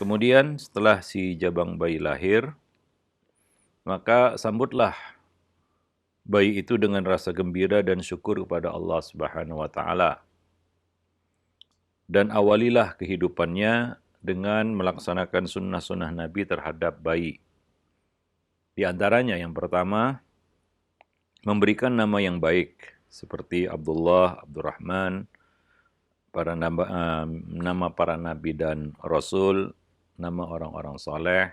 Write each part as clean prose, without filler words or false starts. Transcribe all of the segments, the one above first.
Kemudian setelah si jabang bayi lahir, maka sambutlah bayi itu dengan rasa gembira dan syukur kepada Allah Subhanahu wa taala. Dan awalilah kehidupannya dengan melaksanakan sunnah-sunnah Nabi terhadap bayi. Di antaranya yang pertama, memberikan nama yang baik seperti Abdullah, Abdurrahman, nama para nabi dan rasul, nama orang-orang soleh,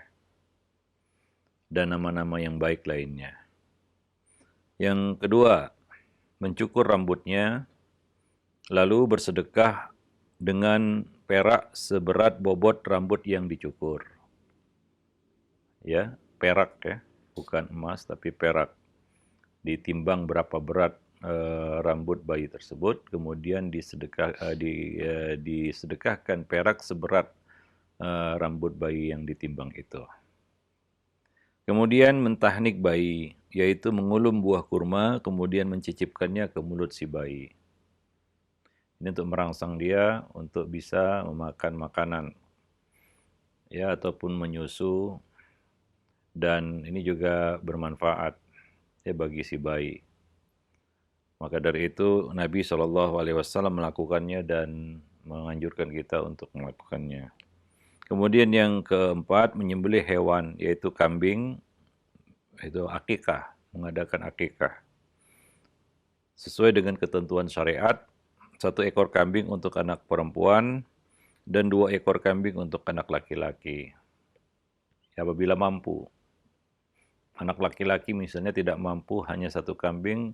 dan nama-nama yang baik lainnya. Yang kedua, mencukur rambutnya, lalu bersedekah dengan perak seberat bobot rambut yang dicukur. Ya, perak ya, bukan emas tapi perak. Ditimbang berapa berat rambut bayi tersebut, kemudian disedekahkan perak seberat rambut bayi yang ditimbang itu. Kemudian mentahnik bayi, yaitu mengulum buah kurma, kemudian mencicipkannya ke mulut si bayi. Ini untuk merangsang dia untuk bisa memakan makanan, ya, ataupun menyusu, dan ini juga bermanfaat ya bagi si bayi. Maka dari itu Nabi SAW melakukannya dan menganjurkan kita untuk melakukannya. Kemudian yang keempat, menyembelih hewan, yaitu kambing, itu akikah, mengadakan akikah. Sesuai dengan ketentuan syariat, 1 ekor kambing untuk anak perempuan dan 2 ekor kambing untuk anak laki-laki. Apabila mampu. Anak laki-laki misalnya tidak mampu, hanya 1 kambing,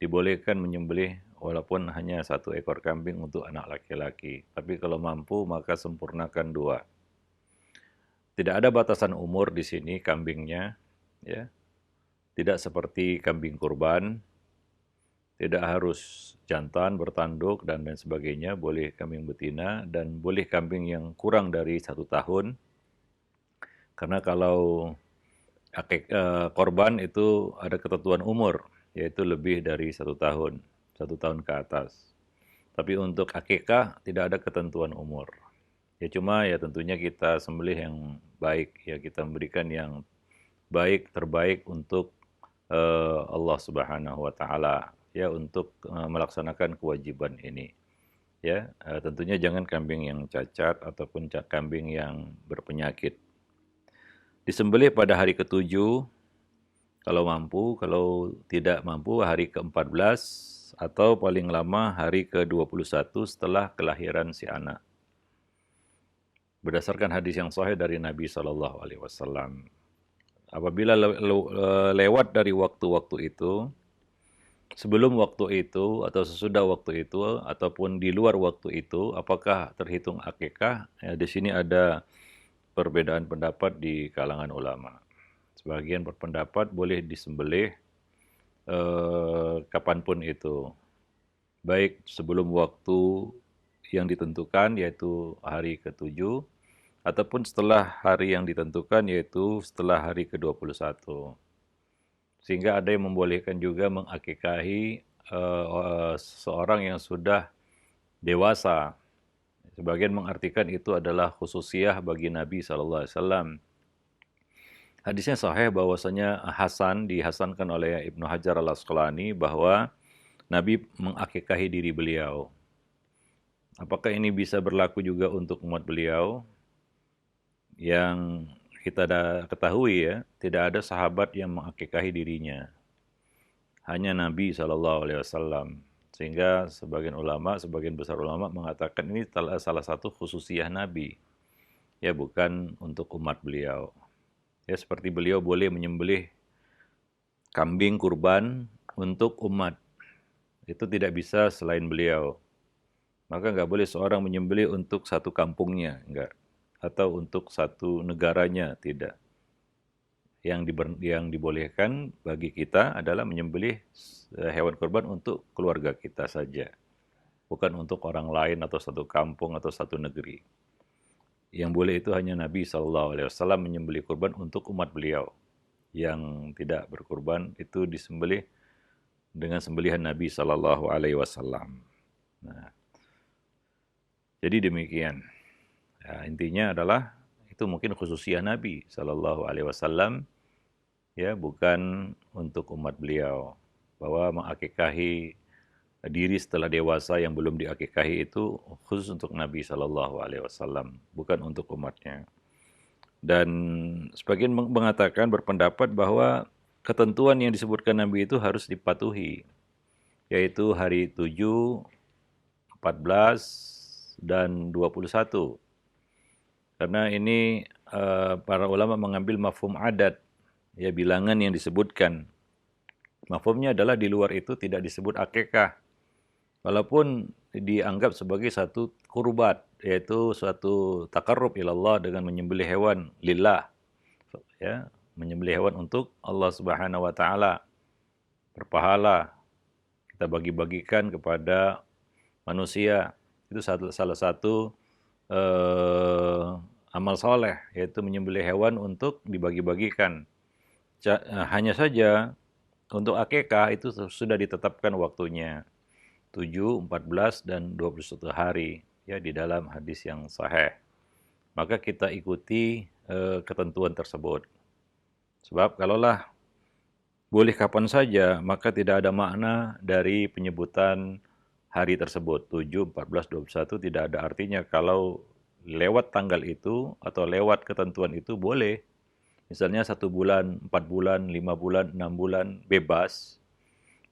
dibolehkan menyembelih walaupun hanya 1 ekor kambing untuk anak laki-laki. Tapi kalau mampu maka sempurnakan 2. Tidak ada batasan umur di sini kambingnya, ya. Tidak seperti kambing kurban, tidak harus jantan, bertanduk, dan lain sebagainya. Boleh kambing betina dan boleh kambing yang kurang dari 1 tahun. Karena kalau korban itu ada ketentuan umur, yaitu lebih dari 1 tahun, 1 tahun ke atas. Tapi untuk akikah tidak ada ketentuan umur. Ya cuma ya tentunya kita sembelih yang baik, ya kita memberikan yang baik, terbaik untuk Allah Subhanahu wa taala, ya, untuk melaksanakan kewajiban ini. Ya, tentunya jangan kambing yang cacat ataupun kambing yang berpenyakit. Disembelih pada hari ke-7 kalau mampu, kalau tidak mampu hari ke-14 atau paling lama hari ke-21 setelah kelahiran si anak. Berdasarkan hadis yang sahih dari Nabi SAW. Apabila lewat dari waktu-waktu itu, sebelum waktu itu atau sesudah waktu itu ataupun di luar waktu itu, apakah terhitung akikah? Ya, di sini ada perbedaan pendapat di kalangan ulama. Sebagian berpendapat boleh disembelih kapanpun itu, baik sebelum waktu yang ditentukan yaitu hari ke-7 ataupun setelah hari yang ditentukan yaitu setelah hari ke-21. Sehingga ada yang membolehkan juga mengakikahi seorang yang sudah dewasa. Sebagian mengartikan itu adalah khususiyah bagi Nabi SAW. Hadisnya sahih bahwasanya Hasan dihasankan oleh Ibnu Hajar al-Asqalani bahwa Nabi mengakikahi diri beliau. Apakah ini bisa berlaku juga untuk umat beliau? Yang kita ketahui ya, tidak ada sahabat yang mengakikahi dirinya. Hanya Nabi SAW. Sehingga sebagian besar ulama mengatakan ini salah satu khususiyah Nabi. Ya, bukan untuk umat beliau. Ya, seperti beliau boleh menyembelih kambing kurban untuk umat. Itu tidak bisa selain beliau. Maka nggak boleh seorang menyembelih untuk satu kampungnya, enggak. Atau untuk satu negaranya, tidak. Yang dibolehkan bagi kita adalah menyembelih hewan kurban untuk keluarga kita saja. Bukan untuk orang lain atau satu kampung atau satu negeri. Yang boleh itu hanya Nabi SAW menyembelih kurban untuk umat beliau. Yang tidak berkurban itu disembelih dengan sembelihan Nabi SAW. Nah, jadi demikian. Ya, intinya adalah itu itu mungkin khususiyah Nabi Shallallahu Alaihi Wasallam, ya, bukan untuk umat beliau. Bahwa mengakikahi diri setelah dewasa yang belum diakikahi itu khusus untuk Nabi Shallallahu Alaihi Wasallam, bukan untuk umatnya. Dan sebagian mengatakan berpendapat bahwa ketentuan yang disebutkan Nabi itu harus dipatuhi, yaitu hari 7, 14, dan 21. Karena ini para ulama mengambil mafhum adat, ya, bilangan yang disebutkan. Mafhumnya adalah di luar itu tidak disebut akikah, walaupun dianggap sebagai satu kurbat, yaitu suatu takarrub ilallah dengan menyembelih hewan lillah, ya, menyembelih hewan untuk Allah Subhanahu wa taala, berpahala, kita bagi-bagikan kepada manusia. Itu salah satu amal soleh, yaitu menyembelih hewan untuk dibagi-bagikan. Hanya saja untuk akikah itu sudah ditetapkan waktunya 7, 14, dan 21 hari, ya, di dalam hadis yang sahih. Maka kita ikuti ketentuan tersebut. Sebab kalaulah boleh kapan saja, maka tidak ada makna dari penyebutan hari tersebut. 7, 14, 21 tidak ada artinya kalau lewat tanggal itu atau lewat ketentuan itu boleh. Misalnya 1 bulan, 4 bulan, 5 bulan, 6 bulan, bebas.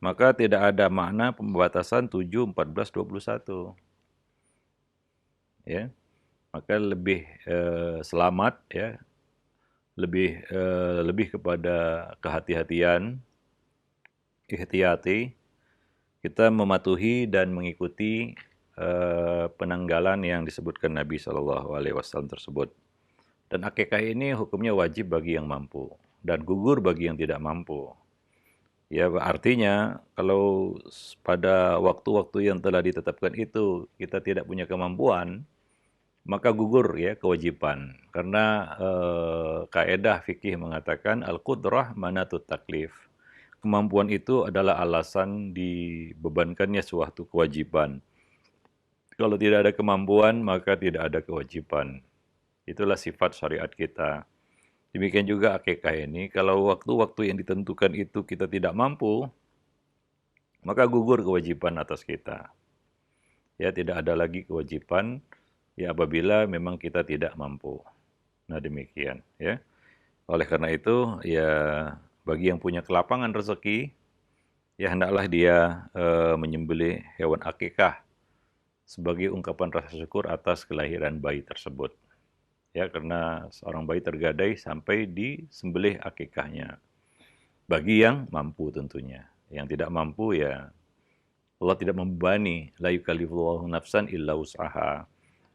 Maka tidak ada makna pembatasan 7, 14, 21. Ya. Maka lebih selamat, ya, lebih kepada kehati-hatian, ihtiyati, kita mematuhi dan mengikuti penanggalan yang disebutkan Nabi Shallallahu Alaihi Wasallam tersebut. Dan akikah ini hukumnya wajib bagi yang mampu dan gugur bagi yang tidak mampu. Ya, artinya kalau pada waktu-waktu yang telah ditetapkan itu kita tidak punya kemampuan, maka gugur, ya, kewajiban. Karena kaidah fikih mengatakan al-qudrah manatut taklif. Kemampuan itu adalah alasan dibebankannya suatu kewajiban. Kalau tidak ada kemampuan, maka tidak ada kewajiban. Itulah sifat syariat kita. Demikian juga akikah ini, kalau waktu-waktu yang ditentukan itu kita tidak mampu, maka gugur kewajiban atas kita. Ya, tidak ada lagi kewajiban, ya, apabila memang kita tidak mampu. Nah, demikian, ya. Oleh karena itu, ya, bagi yang punya kelapangan rezeki, ya, hendaklah dia menyembelih hewan akikah sebagai ungkapan rasa syukur atas kelahiran bayi tersebut. Ya, karena seorang bayi tergadai sampai disembelih akikahnya. Bagi yang mampu tentunya. Yang tidak mampu, ya, Allah tidak membebani, la yukallifullahu nafsan illa wus'aha.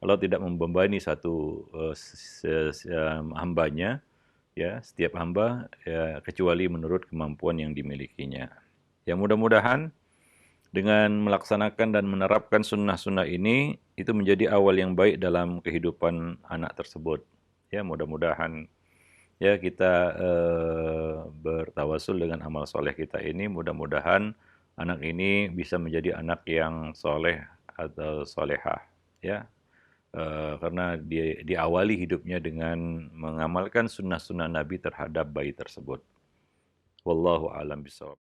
Allah tidak membebani satu hambanya, ya, setiap hamba, ya, kecuali menurut kemampuan yang dimilikinya. Ya, mudah-mudahan dengan melaksanakan dan menerapkan sunnah-sunnah ini, itu menjadi awal yang baik dalam kehidupan anak tersebut. Ya, mudah-mudahan, ya, kita bertawasul dengan amal soleh kita ini, mudah-mudahan anak ini bisa menjadi anak yang soleh atau solehah. Ya, karena dia diawali hidupnya dengan mengamalkan sunnah-sunnah Nabi terhadap bayi tersebut. Wallahu a'lam bishawab.